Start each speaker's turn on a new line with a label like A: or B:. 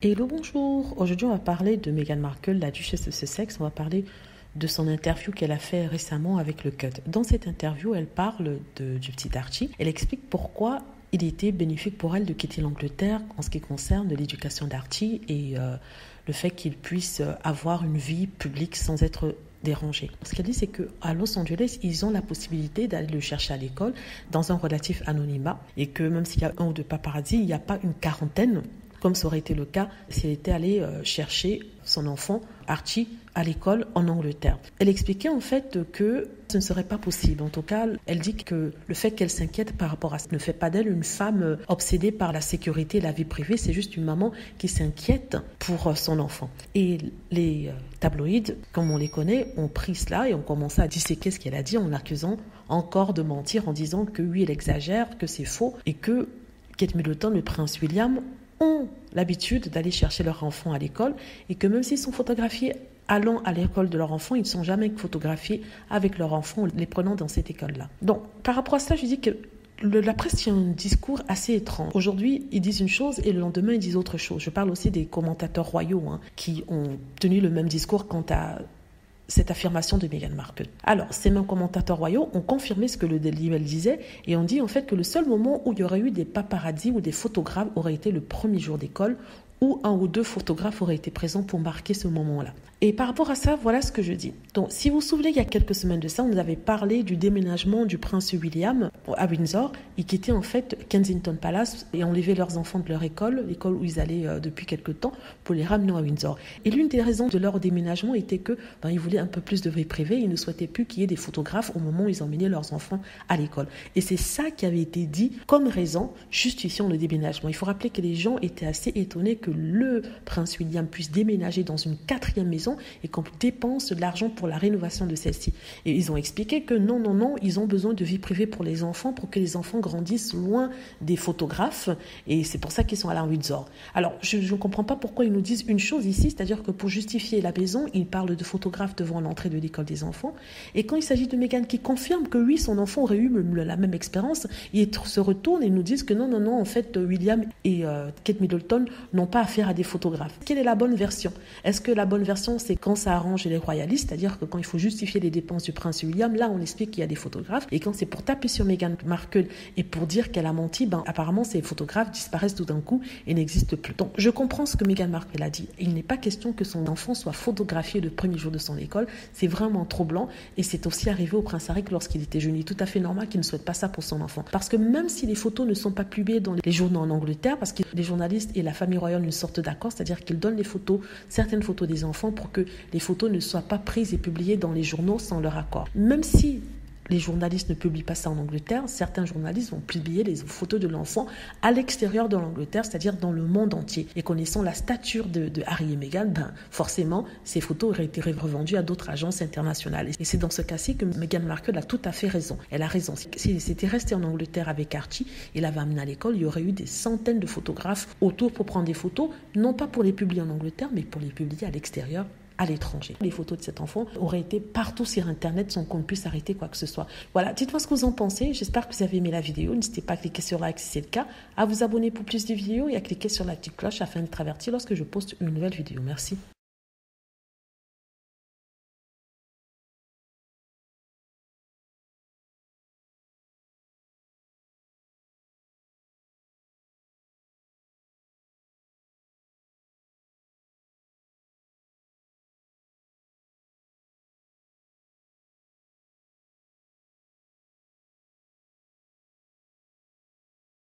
A: Hello, bonjour. Aujourd'hui, on va parler de Meghan Markle, la duchesse de Sussex. On va parler de son interview qu'elle a fait récemment avec le Cut. Dans cette interview, elle parle du petit Archie. Elle explique pourquoi il était bénéfique pour elle de quitter l'Angleterre en ce qui concerne l'éducation d'Archie et le fait qu'il puisse avoir une vie publique sans être dérangé. Ce qu'elle dit, c'est qu'à Los Angeles, ils ont la possibilité d'aller le chercher à l'école dans un relatif anonymat et que même s'il y a un ou deux paparazzi, il n'y a pas une quarantaine comme ça aurait été le cas si elle était allée chercher son enfant, Archie, à l'école en Angleterre. Elle expliquait en fait que ce ne serait pas possible. En tout cas, elle dit que le fait qu'elle s'inquiète par rapport à ça ne fait pas d'elle une femme obsédée par la sécurité et la vie privée. C'est juste une maman qui s'inquiète pour son enfant. Et les tabloïds, comme on les connaît, ont pris cela et ont commencé à disséquer ce qu'elle a dit en l'accusant encore de mentir, en disant que oui, elle exagère, que c'est faux et que Kate Middleton, le prince William, ont l'habitude d'aller chercher leur enfant à l'école et que même s'ils sont photographiés allant à l'école de leur enfant, ils ne sont jamais photographiés avec leur enfant, les prenant dans cette école-là. Donc, par rapport à cela, je dis que la presse tient un discours assez étrange. Aujourd'hui, ils disent une chose et le lendemain, ils disent autre chose. Je parle aussi des commentateurs royaux qui ont tenu le même discours quant à cette affirmation de Meghan Markle. Alors, ces mêmes commentateurs royaux ont confirmé ce que le Daily Mail disait et ont dit en fait que le seul moment où il y aurait eu des paparazzis ou des photographes aurait été le premier jour d'école où un ou deux photographes auraient été présents pour marquer ce moment-là. Et par rapport à ça, voilà ce que je dis. Donc, si vous vous souvenez, il y a quelques semaines de ça, on nous avait parlé du déménagement du prince William à Windsor. Ils quittaient en fait Kensington Palace et enlevaient leurs enfants de leur école, l'école où ils allaient depuis quelques temps, pour les ramener à Windsor. Et l'une des raisons de leur déménagement était que ils voulaient un peu plus de vie privée. Ils ne souhaitaient plus qu'il y ait des photographes au moment où ils emmenaient leurs enfants à l'école. Et c'est ça qui avait été dit comme raison justifiant le déménagement. Il faut rappeler que les gens étaient assez étonnés que le prince William puisse déménager dans une 4e maison et qu'on dépense de l'argent pour la rénovation de celle-ci. Et ils ont expliqué que non, ils ont besoin de vie privée pour les enfants, pour que les enfants grandissent loin des photographes, et c'est pour ça qu'ils sont allés à Windsor. Alors, je ne comprends pas pourquoi ils nous disent une chose ici, c'est-à-dire que pour justifier la maison, ils parlent de photographes devant l'entrée de l'école des enfants, et quand il s'agit de Meghan qui confirme que oui, son enfant aurait eu la même expérience, ils se retournent et nous disent que non, en fait, William et Kate Middleton n'ont pas affaire à des photographes. Quelle est la bonne version? Est-ce que la bonne version, c'est quand ça arrange les royalistes, c'est-à-dire que quand il faut justifier les dépenses du prince William, là on explique qu'il y a des photographes, et quand c'est pour taper sur Meghan Markle et pour dire qu'elle a menti, apparemment ces photographes disparaissent tout d'un coup et n'existent plus. Donc je comprends ce que Meghan Markle a dit. Il n'est pas question que son enfant soit photographié le premier jour de son école, c'est vraiment troublant, et c'est aussi arrivé au prince Harry lorsqu'il était jeune. Il est tout à fait normal qu'il ne souhaite pas ça pour son enfant. Parce que même si les photos ne sont pas publiées dans les journaux en Angleterre, parce que les journalistes et la famille royale ne sortent d'accord, c'est-à-dire qu'ils donnent les photos, certaines photos des enfants pour que les photos ne soient pas prises et publiées dans les journaux sans leur accord. Même si les journalistes ne publient pas ça en Angleterre, certains journalistes vont publier les photos de l'enfant à l'extérieur de l'Angleterre, c'est-à-dire dans le monde entier. Et connaissant la stature de Harry et Meghan, forcément, ces photos auraient été revendues à d'autres agences internationales. Et c'est dans ce cas-ci que Meghan Markle a tout à fait raison. Elle a raison. S'il s'était resté en Angleterre avec Archie, il l'avait amené à l'école, il y aurait eu des centaines de photographes autour pour prendre des photos, non pas pour les publier en Angleterre, mais pour les publier à l'extérieur, à l'étranger. Les photos de cet enfant auraient été partout sur Internet sans qu'on puisse arrêter quoi que ce soit. Voilà, dites-moi ce que vous en pensez. J'espère que vous avez aimé la vidéo. N'hésitez pas à cliquer sur like si c'est le cas, à vous abonner pour plus de vidéos et à cliquer sur la petite cloche afin d'être averti lorsque je poste une nouvelle vidéo. Merci.